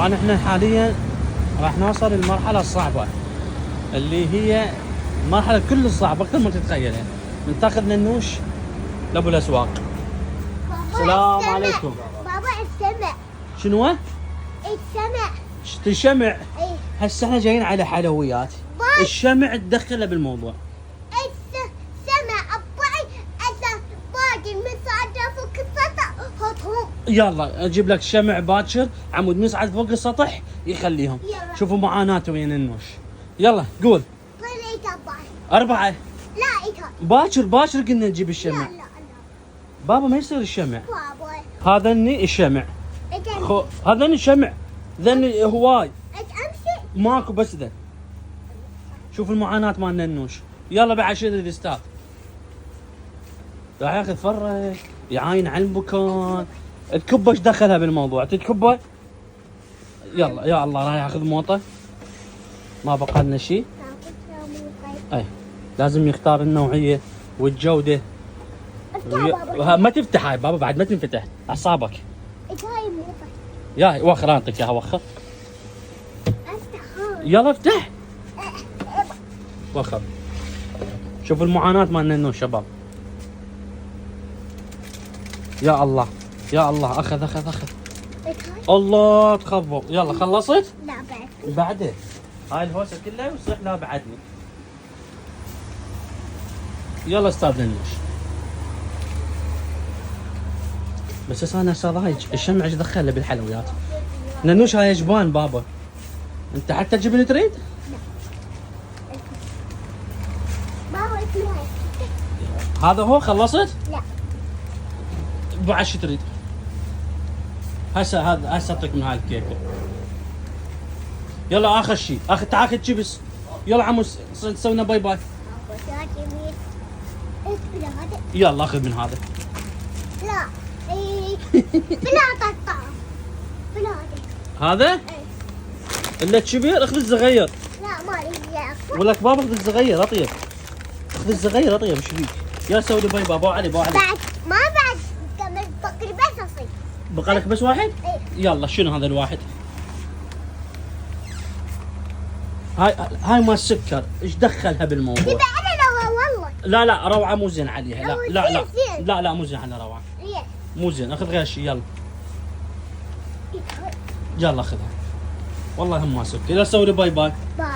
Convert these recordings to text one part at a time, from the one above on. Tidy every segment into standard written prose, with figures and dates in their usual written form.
طبعا احنا حاليا راح نوصل للمرحلة الصعبة اللي هي مرحلة كل الصعبة أكثر ما تتخيلها. بنتاخذ ننوش لأبو الأسواق. السلام عليكم. بابا السمع. شنو؟ السمع. الشمع. ايه. هسه احنا جايين على حلويات. الشمع تدخله بالموضوع. السمع أبوي أنا باقي المساعدة فوق السطح حطهم. يلا اجيب لك شمع باكر عمود نصعد فوق السطح يخليهم. يلا. شوفوا معاناته وين النوش. يلا قول. طلعت أبوي. 4. لا إيكا. باكر قلنا نجيب الشمع. لا لا بابا ما يصير الشمع. بابا. هذا الشمع. إيكا. هذا الشمع. ذني هواي. أمشي. ماكو بس ذا. شوف المعاناة مال ننوش. يلا بعد شيل الاستاذ. راح ياخذ فره يعاين على المكان. تكبه ايش دخلها بالموضوع؟ تتكبه؟ يلا يا الله راح ياخذ موطه. ما بقى لنا شيء. اي لازم يختار النوعيه والجوده. ما تفتح هاي بابا بعد ما تنفتح اعصابك. إيكا هاي مو طيب. يا وخر اعطيك اياها وخر. أفتح. يلا افتح. وخر. شوف المعاناة مال ننوش شباب. يا الله يا الله اخذ. الله تخبوا. يلا خلصت؟ لا بعد. بعدين هاي الهوسه كلها ويصيح لها بعدني. يلا استاذ ننوش. بس انا استاذ هاي الشمع ايش دخله بالحلويات؟ ننوش هاي جبان بابا. انت حتى جبن تريد؟ بابا اسمه هذا هو خلصت؟ لا. بعد شو تريد؟ هسه اعطيك من هاي الكيكه. يلا اخر شيء تاخذ شيبس. يلا عمو نسوي لنا باي باي. يلا اخذ من هذا. لا. بلا طعم. بلا هذا؟ إيه. الا الكبير اخذ الصغير. لا ما لي. ولك بابا اخذ الصغير اطيب. اخذ الصغير اطيب ايش فيك؟ يا سوي لي باي باي. بو علي. بعد ما بعد كمل بقري بس اصير. بقى لك بس واحد؟ ايه. يلا شنو هذا الواحد؟ هاي ما السكر ايش دخلها بالموضوع؟ يبقى انا لو والله. لا روعه مو زين عليها. لا زين. لا مو زين على روعه. ليش؟ مو زين. اخذ غير شيء. يلا اخذها. والله هم ما سكر. يلا سوي لي باي باي. باي.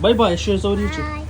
باي باي. شو نسوي لي؟ باي.